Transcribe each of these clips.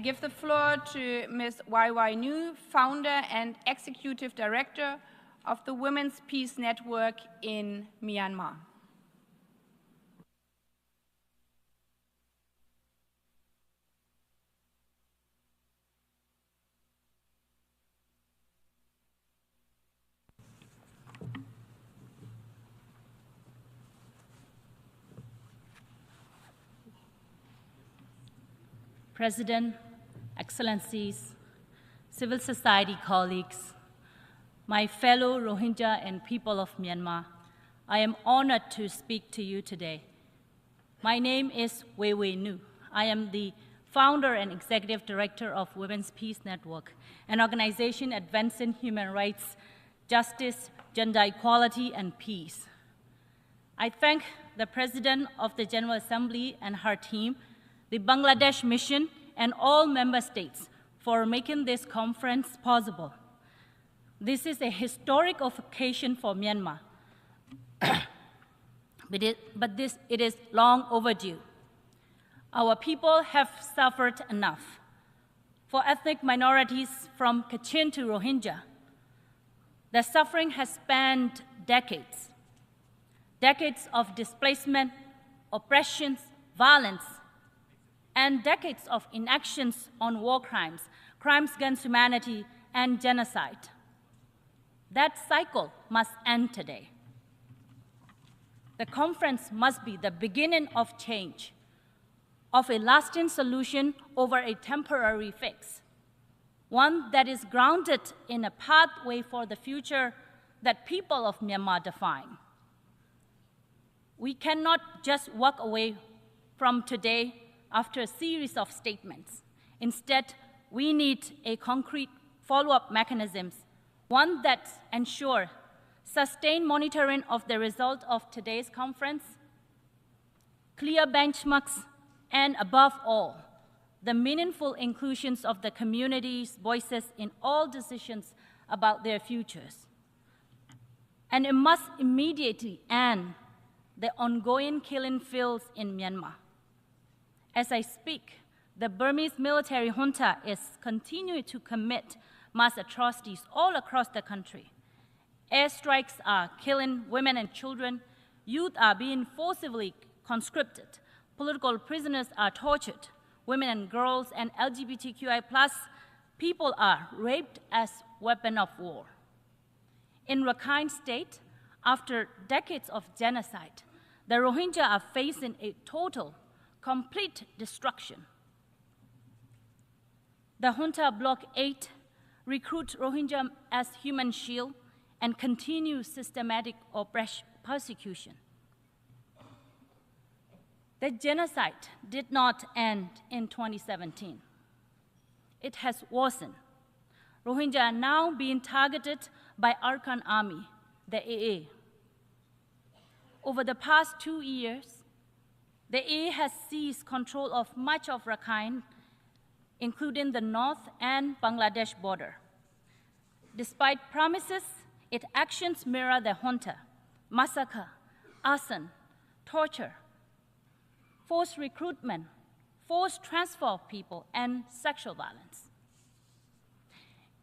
give the floor to Ms. Wai Wai Nu, founder and executive director of the Women's Peace Network in Myanmar. President, Excellencies, civil society colleagues, my fellow Rohingya and people of Myanmar, I am honored to speak to you today. My name is Wai Wai Nu. I am the founder and executive director of Women's Peace Network, an organization advancing human rights, justice, gender equality, and peace. I thank the President of the General Assembly and her team, the Bangladesh Mission, and all member states for making this conference possible. This is a historic occasion for Myanmar, but it is long overdue. Our people have suffered enough. For ethnic minorities from Kachin to Rohingya, the suffering has spanned decades. Decades of displacement, oppressions, violence, and decades of inactions on war crimes, crimes against humanity, and genocide. That cycle must end today. The conference must be the beginning of change, of a lasting solution over a temporary fix, one that is grounded in a pathway for the future that people of Myanmar define. We cannot just walk away from today after a series of statements. Instead, we need a concrete follow-up mechanisms, one that ensures sustained monitoring of the result of today's conference, clear benchmarks, and above all, the meaningful inclusions of the community's voices in all decisions about their futures. And it must immediately end the ongoing killing fields in Myanmar. As I speak, the Burmese military junta is continuing to commit mass atrocities all across the country. Airstrikes are killing women and children, youth are being forcibly conscripted, political prisoners are tortured, women and girls and LGBTQI+ people are raped as weapons of war. In Rakhine State, after decades of genocide, the Rohingya are facing a total, complete destruction. The junta Bloc 8 recruits Rohingya as human shield and continues systematic persecution. The genocide did not end in 2017. It has worsened. Rohingya are now being targeted by Arkan Army, the AA. Over the past 2 years, the AA has seized control of much of Rakhine, including the North and Bangladesh border. Despite promises, its actions mirror the junta: massacre, arson, torture, forced recruitment, forced transfer of people, and sexual violence.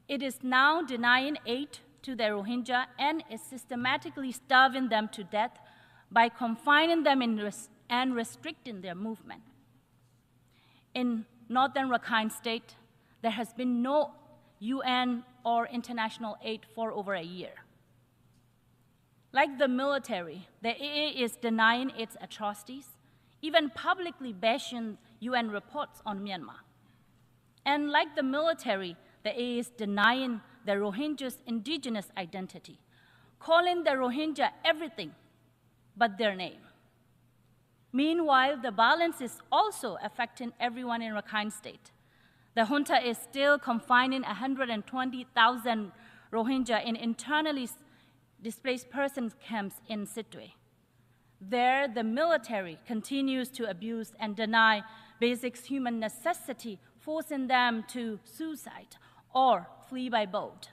It is now denying aid to the Rohingya and is systematically starving them to death by confining them and restricting their movement. In northern Rakhine State, there has been no UN or international aid for over a year. Like the military, the AA is denying its atrocities, even publicly bashing UN reports on Myanmar. And like the military, the AA is denying the Rohingyas' indigenous identity, calling the Rohingya everything but their name. Meanwhile, the violence is also affecting everyone in Rakhine State. The junta is still confining 120,000 Rohingya in internally displaced persons camps in Sittwe. There, the military continues to abuse and deny basic human necessity, forcing them to suicide or flee by boat.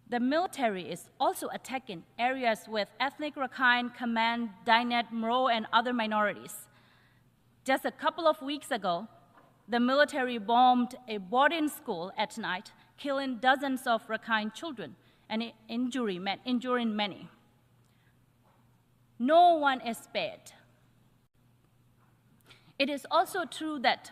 The military is also attacking areas with ethnic Rakhine, Kaman, Dainet, Mro, and other minorities. Just a couple of weeks ago, the military bombed a boarding school at night, killing dozens of Rakhine children and injuring many. No one is spared. It is also true that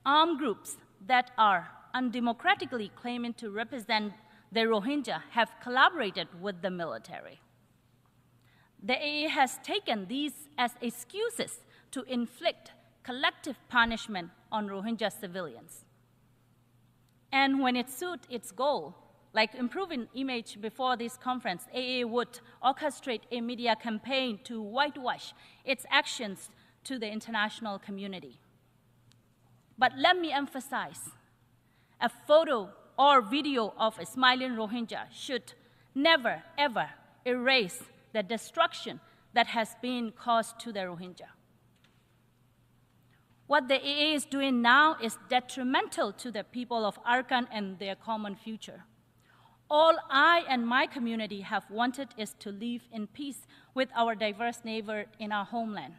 armed groups that are undemocratically claiming to represent the Rohingya have collaborated with the military. The AA has taken these as excuses to inflict collective punishment on Rohingya civilians. And when it suits its goal, like improving image before this conference, AA would orchestrate a media campaign to whitewash its actions to the international community. But let me emphasize, a photo or video of a smiling Rohingya should never, ever erase the destruction that has been caused to the Rohingya. What the AA is doing now is detrimental to the people of Arakan and their common future. All I and my community have wanted is to live in peace with our diverse neighbor in our homeland.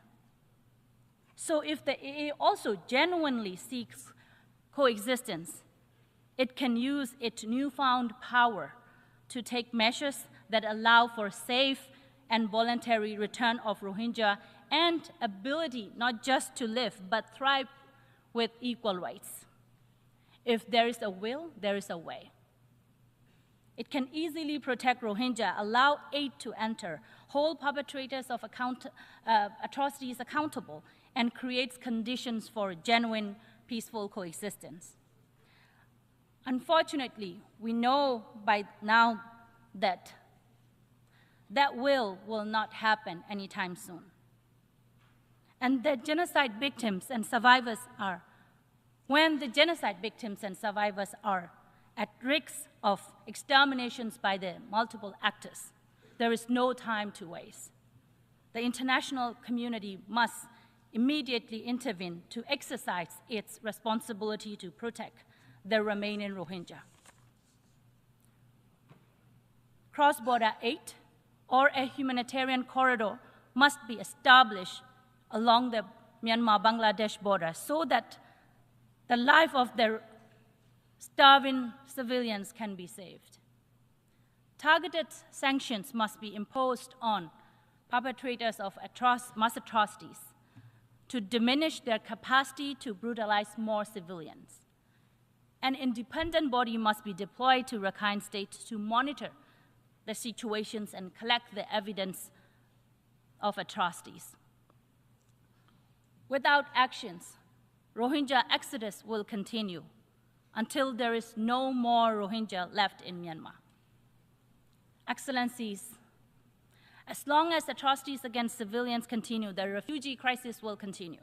So if the AA also genuinely seeks coexistence, it can use its newfound power to take measures that allow for safe and voluntary return of Rohingya and ability not just to live, but thrive with equal rights. If there is a will, there is a way. It can easily protect Rohingya, allow aid to enter, hold perpetrators of atrocities accountable, and creates conditions for genuine, peaceful coexistence. Unfortunately, we know by now that that will not happen anytime soon. And the genocide victims and survivors are, when the genocide victims and survivors are at risk of exterminations by the multiple actors, there is no time to waste. The international community must immediately intervene to exercise its responsibility to protect the remaining Rohingya. Cross-border aid or a humanitarian corridor must be established along the Myanmar-Bangladesh border so that the life of the starving civilians can be saved. Targeted sanctions must be imposed on perpetrators of mass atrocities to diminish their capacity to brutalize more civilians. An independent body must be deployed to Rakhine State to monitor the situations and collect the evidence of atrocities. Without actions, Rohingya exodus will continue until there is no more Rohingya left in Myanmar. Excellencies, as long as atrocities against civilians continue, the refugee crisis will continue.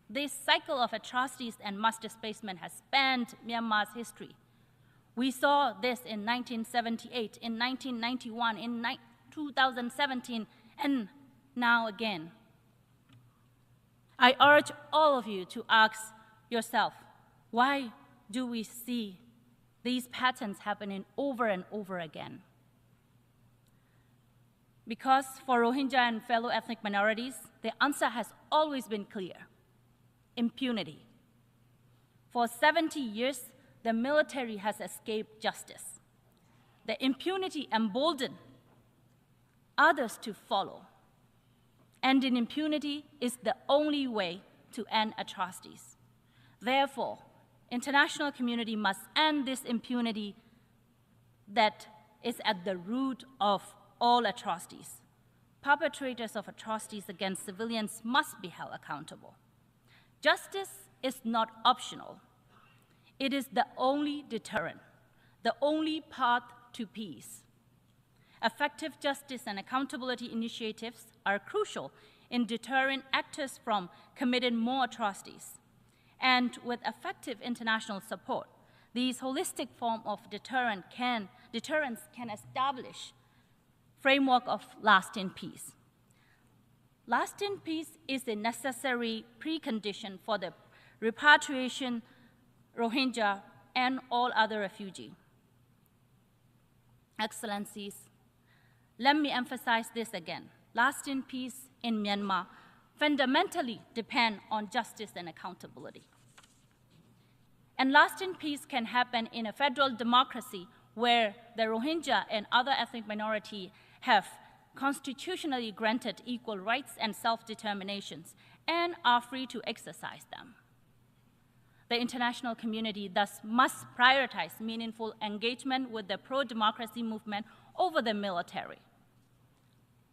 This cycle of atrocities and mass displacement has spanned Myanmar's history. We saw this in 1978, in 1991, in 2017, and now again. I urge all of you to ask yourself, why do we see these patterns happening over and over again? Because for Rohingya and fellow ethnic minorities, the answer has always been clear: impunity. For 70 years, the military has escaped justice. The impunity emboldened others to follow. Ending impunity is the only way to end atrocities. Therefore, international community must end this impunity that is at the root of all atrocities. Perpetrators of atrocities against civilians must be held accountable. Justice is not optional. It is the only deterrent, the only path to peace. Effective justice and accountability initiatives are crucial in deterring actors from committing more atrocities. And with effective international support, these holistic forms of deterrence can establish framework of lasting peace. Lasting peace is a necessary precondition for the repatriation Rohingya and all other refugees. Excellencies, let me emphasize this again. Lasting peace in Myanmar fundamentally depends on justice and accountability. And lasting peace can happen in a federal democracy where the Rohingya and other ethnic minorities have constitutionally granted equal rights and self-determinations and are free to exercise them. The international community thus must prioritize meaningful engagement with the pro-democracy movement over the military.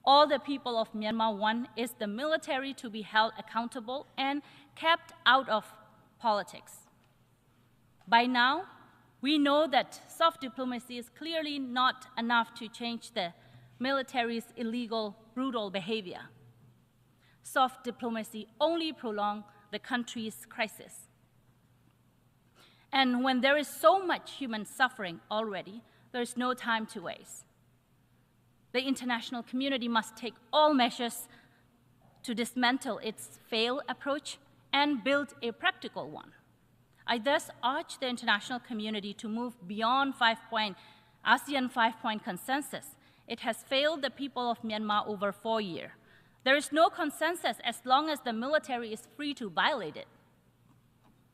All the people of Myanmar want is the military to be held accountable and kept out of politics. By now, we know that soft diplomacy is clearly not enough to change the military's illegal, brutal behavior. Soft diplomacy only prolongs the country's crisis. And when there is so much human suffering already, there is no time to waste. The international community must take all measures to dismantle its failed approach and build a practical one. I thus urge the international community to move beyond ASEAN five-point consensus. It has failed the people of Myanmar over 4 years. There is no consensus as long as the military is free to violate it.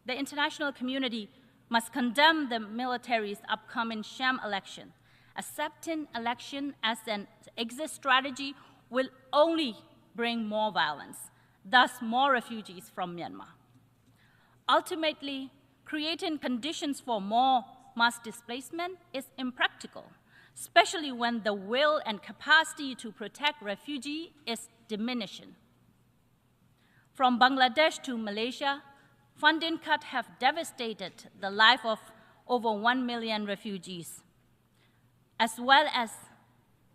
The international community must condemn the military's upcoming sham election. Accepting election as an exit strategy will only bring more violence, thus more refugees from Myanmar. Ultimately, creating conditions for more mass displacement is impractical, especially when the will and capacity to protect refugees is diminishing. From Bangladesh to Malaysia, funding cuts have devastated the life of over 1 million refugees, as well as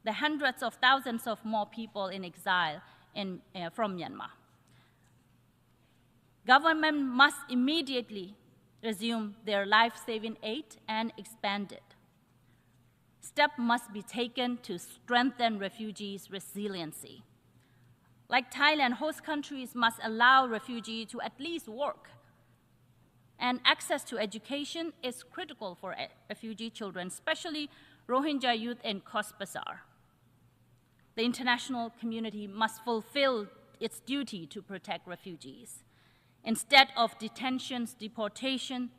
the hundreds of thousands of more people in exile from Myanmar. Government must immediately resume their life-saving aid and expand it. Steps must be taken to strengthen refugees' resiliency. Like Thailand, host countries must allow refugees to at least work. And access to education is critical for refugee children, especially Rohingya youth in Cox's Bazar. The international community must fulfill its duty to protect refugees. Instead of detentions, deportation,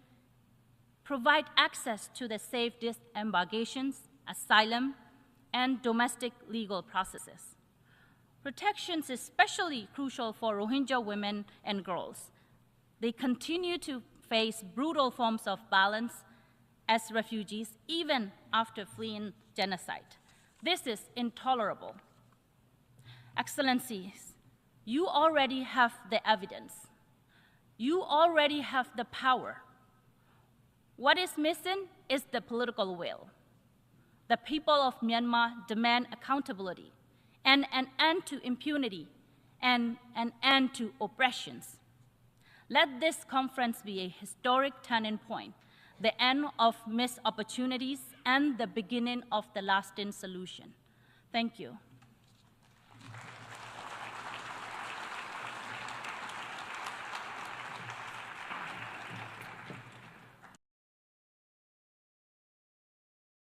provide access to the safe disembarkations, asylum, and domestic legal processes. Protection is especially crucial for Rohingya women and girls. They continue to face brutal forms of violence as refugees, even after fleeing genocide. This is intolerable. Excellencies, you already have the evidence. You already have the power. What is missing is the political will. The people of Myanmar demand accountability and an end to impunity and an end to oppressions. Let this conference be a historic turning point, the end of missed opportunities and the beginning of the lasting solution. Thank you.